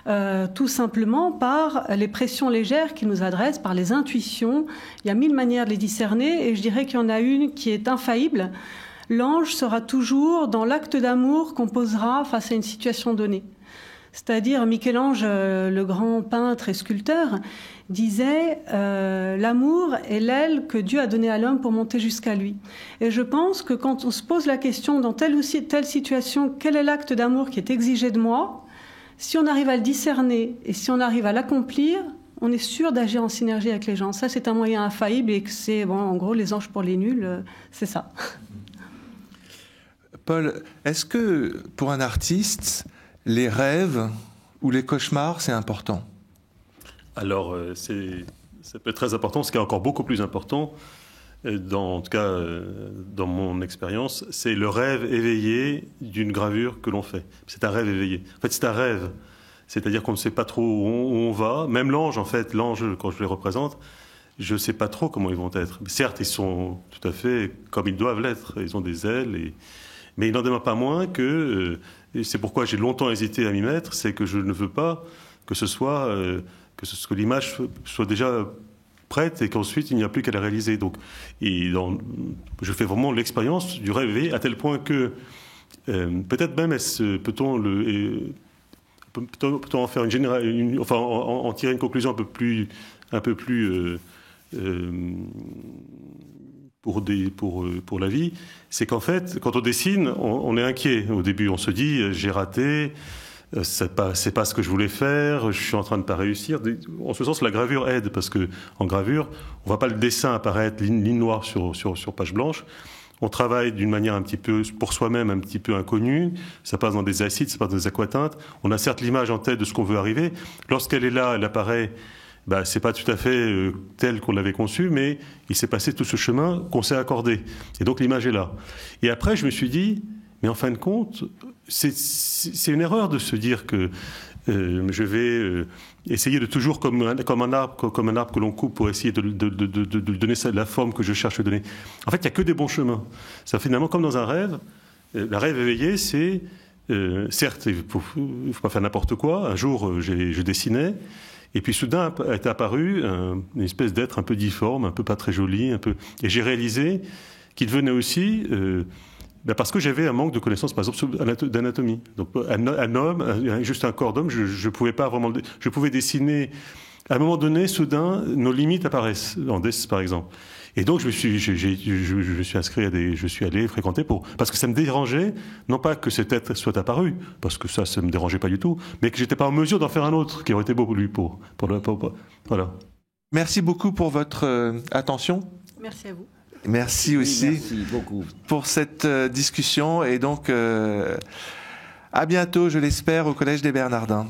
tout simplement par les pressions légères qu'ils nous adressent, par les intuitions. Il y a 1000 manières de les discerner et je dirais qu'il y en a une qui est infaillible. L'ange sera toujours dans l'acte d'amour qu'on posera face à une situation donnée. C'est-à-dire, Michel-Ange, le grand peintre et sculpteur, disait l'amour est l'aile que Dieu a donnée à l'homme pour monter jusqu'à lui. Et je pense que quand on se pose la question dans telle ou telle situation, quel est l'acte d'amour qui est exigé de moi, si on arrive à le discerner et si on arrive à l'accomplir, on est sûr d'agir en synergie avec les gens. Ça, c'est un moyen infaillible et que c'est, bon, en gros, les anges pour les nuls, c'est ça. Paul, est-ce que pour un artiste, les rêves ou les cauchemars, c'est important ? Alors, ça peut être très important. Ce qui est encore beaucoup plus important, en tout cas dans mon expérience, c'est le rêve éveillé d'une gravure que l'on fait. C'est un rêve éveillé. En fait, c'est un rêve. C'est-à-dire qu'on ne sait pas trop où on va. Même l'ange, en fait, l'ange, quand je les représente, je ne sais pas trop comment ils vont être. Certes, ils sont tout à fait comme ils doivent l'être. Ils ont des ailes mais il n'en demeure pas moins que, c'est pourquoi j'ai longtemps hésité à m'y mettre, c'est que je ne veux pas que que l'image soit déjà prête et qu'ensuite il n'y a plus qu'à la réaliser. Donc, je fais vraiment l'expérience du rêve éveillé à tel point que peut-être même peut-on en faire en tirer une conclusion un peu plus pour la vie, c'est qu'en fait, quand on dessine, on est inquiet. Au début, on se dit, j'ai raté, c'est pas ce que je voulais faire, je suis en train de pas réussir. En ce sens, la gravure aide, parce que en gravure, on voit pas le dessin apparaître ligne noire sur page blanche. On travaille d'une manière un petit peu, pour soi-même, un petit peu inconnue. Ça passe dans des acides, ça passe dans des aquatintes. On a certes l'image en tête de ce qu'on veut arriver. Lorsqu'elle est là, elle apparaît, c'est pas tout à fait tel qu'on l'avait conçu, mais il s'est passé tout ce chemin qu'on s'est accordé. Et donc l'image est là. Et après, je me suis dit, mais en fin de compte, c'est une erreur de se dire que je vais essayer de toujours comme un arbre que l'on coupe pour essayer de donner la forme que je cherche à donner. En fait, il n'y a que des bons chemins. Ça finalement comme dans un rêve. La rêve éveillé, c'est certes, il faut pas faire n'importe quoi. Un jour, je dessinais. Et puis soudain est apparu une espèce d'être un peu difforme, un peu pas très joli, et j'ai réalisé qu'il venait aussi parce que j'avais un manque de connaissances, par exemple, d'anatomie. Donc un homme, juste un corps d'homme, je pouvais pas vraiment. Je pouvais dessiner. À un moment donné, soudain, nos limites apparaissent en dessin, par exemple. Et donc je suis inscrit je suis allé fréquenter parce que ça me dérangeait, non pas que cet être soit apparu, parce que ça me dérangeait pas du tout, mais que j'étais pas en mesure d'en faire un autre qui aurait été beau pour lui, voilà. Merci beaucoup pour votre attention. Merci à vous. Merci aussi merci beaucoup pour cette discussion et donc à bientôt, je l'espère, au Collège des Bernardins.